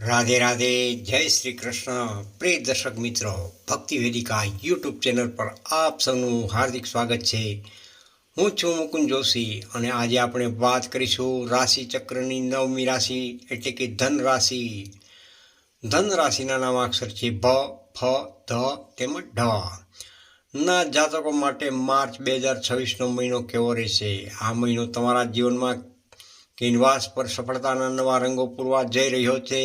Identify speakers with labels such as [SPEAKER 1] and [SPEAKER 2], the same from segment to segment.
[SPEAKER 1] રાધે રાધે, જય શ્રી કૃષ્ણ. પ્રિય દર્શક મિત્રો, ભક્તિ વેદિકા યુટ્યુબ ચેનલ પર આપ સૌનું હાર્દિક સ્વાગત છે. હું છું મુકુંદ જોશી અને આજે આપણે વાત કરીશું રાશિ ચક્રની નવમી રાશિ એટલે કે ધન રાશિ. ધન રાશિના નામાક્ષર છે ભ, ફ, ધ તેમજ ઢ. ના જાતકો માટે માર્ચ 2026નો મહિનો કેવો રહેશે? આ મહિનો તમારા જીવનમાં કેનવાસ પર સફળતાના નવા રંગો પૂરવા જઈ રહ્યો છે.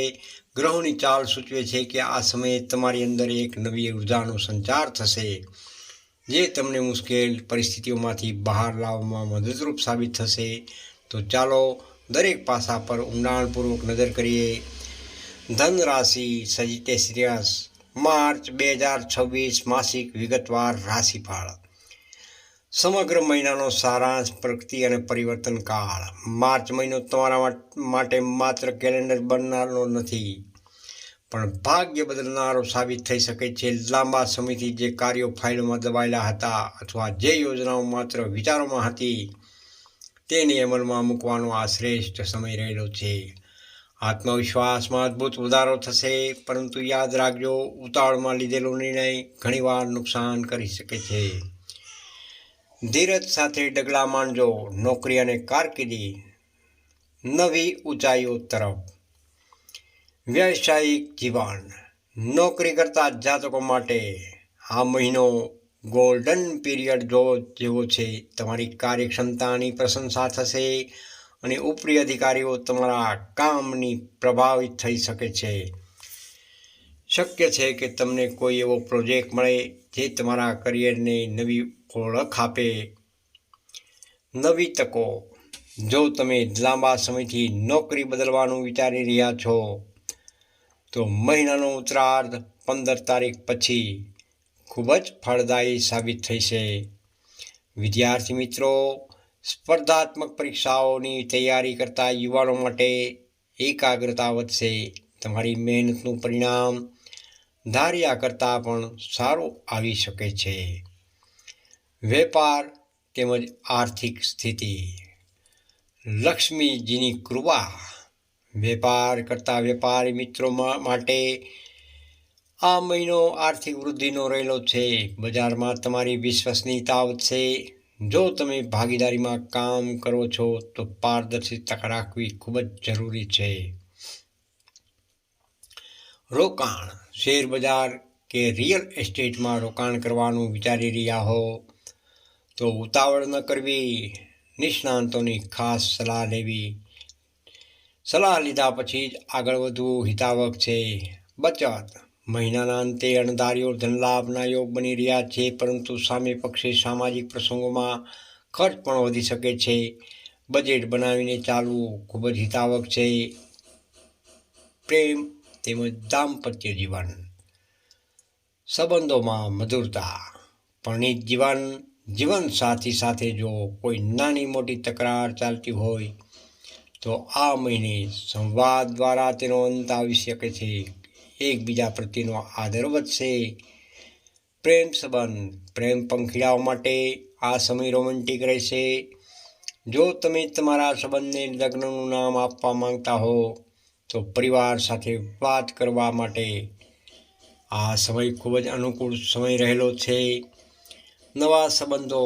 [SPEAKER 1] ગ્રહોની ચાલ સૂચવે છે કે આ સમયે તમારી અંદર એક નવી ઉર્જાનો સંચાર થશે, જે તમને મુશ્કેલ પરિસ્થિતિઓમાંથી બહાર લાવવામાં મદદરૂપ સાબિત થશે. તો ચાલો દરેક પાસા પર ઊંડાણપૂર્વક નજર કરીએ. ધન રાશિ સજિટેરિયસ માર્ચ 2026 માસિક વિગતવાર રાશિફળ. સમગ્ર મહિનાનો સારાંશ, પ્રગતિ અને પરિવર્તન કાળ. માર્ચ મહિનો તમારા માટે માત્ર કેલેન્ડર બનનારો નથી, પણ ભાગ્ય બદલનારો સાબિત થઈ શકે છે. લાંબા સમયથી જે કાર્યો ફાઇલોમાં દબાયેલા હતા અથવા જે યોજનાઓ માત્ર વિચારોમાં હતી, તેને અમલમાં મૂકવાનો આ શ્રેષ્ઠ સમય રહેલો છે. આત્મવિશ્વાસમાં અદ્ભુત વધારો થશે, પરંતુ યાદ રાખજો, ઉતાવળમાં લીધેલો નિર્ણય ઘણીવાર નુકસાન કરી શકે છે. ધીરજ સાથે ડગલા માંડજો. નોકરી અને કારકિર્દી નવી ઊંચાઈઓ તરફ. વ્યવસાયિક જીવન. નોકરી કરતા જાતકો માટે આ મહિનો ગોલ્ડન પીરિયડ જેવો છે. તમારી કાર્યક્ષમતાની પ્રશંસા થશે અને ઉપરી અધિકારીઓ તમારા કામની પ્રભાવિત થઈ શકે છે. શક્ય છે કે તમને કોઈ એવો પ્રોજેક્ટ મળે જે તમારા કરિયરને નવી ઓળખ આપે. નવી તકો. જો તમે લાંબા સમયથી નોકરી બદલવાનું વિચારી રહ્યા છો, તો મહિનાનો ઉત્તરાર્ધ 15 તારીખ પછી ખૂબ જ ફળદાયી સાબિત થશે. વિદ્યાર્થી મિત્રો, સ્પર્ધાત્મક પરીક્ષાઓની તૈયારી કરતા યુવાનો માટે એકાગ્રતા વધશે. તમારી મહેનતનું પરિણામ ધાર્યા કરતાં પણ સારું આવી શકે છે. વેપાર તેમજ આર્થિક સ્થિતિ. લક્ષ્મીજીની કૃપા. વેપાર કરતા વેપારી મિત્રો માટે આ મહિનો આર્થિક વૃદ્ધિનો રહેલો છે. બજારમાં તમારી વિશ્વસનીયતા વધશે. જો તમે ભાગીદારીમાં કામ કરો છો તો પારદર્શિતા રાખવી ખૂબ જ જરૂરી છે. રોકાણ. શેર બજાર કે રિયલ એસ્ટેટમાં રોકાણ કરવાનું વિચારી રહ્યા હો તો ઉતાવળ ન કરવી. નિષ્ણાંતોની ખાસ સલાહ લેવી. સલાહ લીધા પછી જ આગળ વધવું હિતાવહ છે. બચત. મહિનાના અંતે અણધાર્યો ધનલાભના યોગ બની રહ્યા છે, પરંતુ સામે પક્ષે સામાજિક પ્રસંગોમાં ખર્ચ પણ વધી શકે છે. બજેટ બનાવીને ચાલવું ખૂબ જ હિતાવહ છે. પ્રેમ તેમજ દાંપત્ય જીવન. સંબંધોમાં મધુરતા. પરણિત જીવનસાથી સાથે જો કોઈ નાની મોટી તકરાર ચાલતી હોય તો આ મહિને સંવાદ દ્વારા તેનો અંત આવી શકે છે. એકબીજા પ્રત્યેનો આદર વધશે. પ્રેમ સંબંધ. પ્રેમ પંખીડાઓ માટે આ સમય રોમેન્ટિક રહેશે. જો તમે તમારા સંબંધને લગ્નનું નામ આપવા માંગતા હો તો પરિવાર સાથે વાત કરવા માટે આ સમય ખૂબ જ અનુકૂળ સમય રહેલો છે. નવા સંબંધો.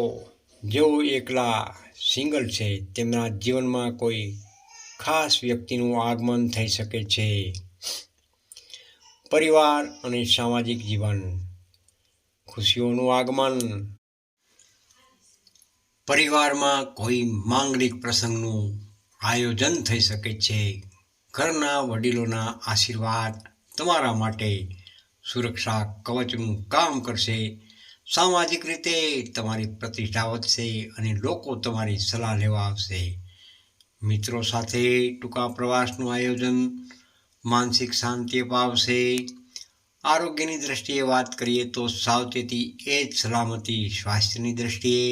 [SPEAKER 1] જેઓ એકલા સિંગલ છે, તેમના જીવનમાં કોઈ ખાસ વ્યક્તિનું આગમન થઈ શકે છે. પરિવાર અને સામાજિક જીવન. ખુશીઓનું આગમન. પરિવારમાં કોઈ માંગલિક પ્રસંગનું આયોજન થઈ શકે છે. ઘરના વડીલોના આશીર્વાદ તમારા માટે સુરક્ષા કવચનું કામ કરશે. સામાજિક રીતે તમારી પ્રતિષ્ઠા વધશે અને લોકો તમારી સલાહ લેવા આવશે. મિત્રો સાથે ટૂંકા પ્રવાસનું આયોજન માનસિક શાંતિ અપાવશે. આરોગ્યની દ્રષ્ટિએ વાત કરીએ તો સાવચેતી એ જ સલામતી. સ્વાસ્થ્યની દ્રષ્ટિએ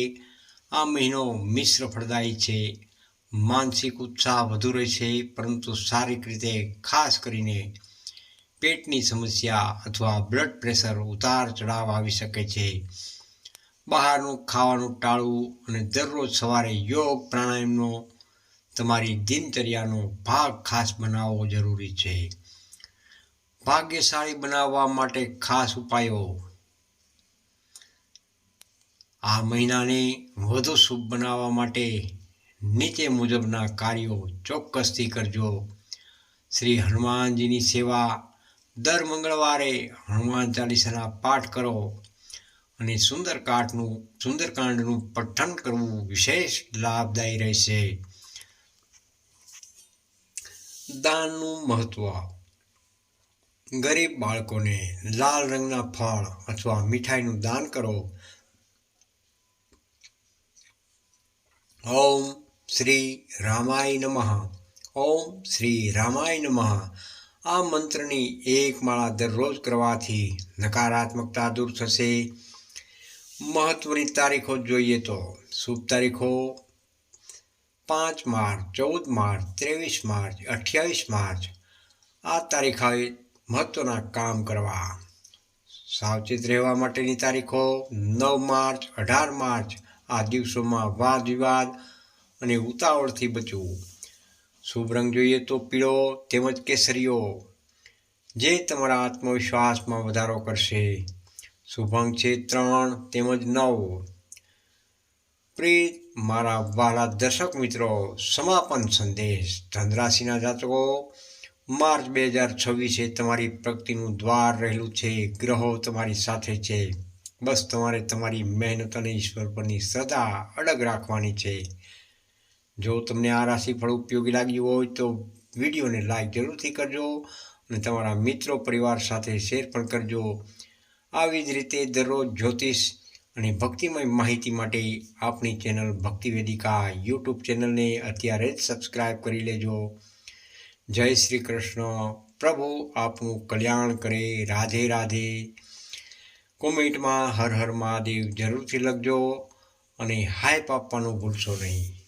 [SPEAKER 1] આ મહિનો મિશ્ર ફળદાયી છે. માનસિક ઉત્સાહ વધુ રહેશે, પરંતુ શારીરિક રીતે, ખાસ કરીને પેટની સમસ્યા અથવા બ્લડ પ્રેશર ઉતાર ચઢાવ આવી શકે છે. બહારનું ખાવાનું ટાળવું અને દરરોજ સવારે યોગ પ્રાણાયામનો તમારી દિનચર્યાનો ભાગ ખાસ બનાવવો જરૂરી છે. ભાગ્યશાળી બનાવવા માટે ખાસ ઉપાયો. આ મહિનાને વધુ શુભ બનાવવા માટે નીચે મુજબના કાર્યો ચોક્કસથી કરજો. શ્રી હનુમાનજીની સેવા, દર મંગળવારે હનુમાન ચાલીસાના પાઠ કરો અને સુંદરકાંડનું પઠન કરવું વિશેષ લાભદાયી રહેશે. દાનનું મહત્વ. ગરીબ બાળકોને લાલ રંગના ફળ અથવા મીઠાઈનું દાન કરો. ઓમ શ્રી રામાય નમઃ. ઓમ શ્રી રામાય નમઃ. આ મંત્રની એક માળા દરરોજ કરવાથી નકારાત્મકતા દૂર થશે. મહત્વની તારીખો જોઈએ તો શુભ તારીખો 5 માર્ચ, 14 માર્ચ, 23 માર્ચ, 28 માર્ચ. આ તારીખોએ મહત્વના કામ કરવા. સાવચેત રહેવા માટેની તારીખો 9 માર્ચ, 18 માર્ચ. આ દિવસોમાં વાદ વિવાદ અને ઉતાવળથી બચવું. શુભ રંગ જોઈએ તો પીળો તેમજ કેસરીયો, જે તમારા આત્મવિશ્વાસમાં વધારો કરશે. શુભ અંક છે 3 તેમજ 9. પ્રિય મારા વહાલા દર્શક મિત્રો, સમાપન સંદેશ. ધન રાશિના જાતકો, માર્ચ 2026 તમારી પ્રગતિનું દ્વાર રહેલું છે. ગ્રહો તમારી સાથે છે. બસ તમારે તમારી મહેનત અને ઈશ્વર પરની શ્રદ્ધા અડગ રાખવાની છે. જો તમને આ રાશિફળ ઉપયોગી લાગ્યું હોય તો વિડીયોને લાઈક જરૂરથી કરજો અને તમારા મિત્રો પરિવાર સાથે શેર પણ કરજો. આવી જ રીતે દરરોજ જ્યોતિષ અને ભક્તિમય માહિતી માટે આપણી ચેનલ ભક્તિ વેદિકા યુટ્યુબ ચેનલને અત્યારે જ સબસ્ક્રાઈબ કરી લેજો. જય શ્રી કૃષ્ણ. પ્રભુ આપનું કલ્યાણ કરે. રાધે રાધે. કોમેન્ટમાં હર હર મહાદેવ જરૂરથી લખજો અને હાઈપ આપવાનું ભૂલશો નહીં.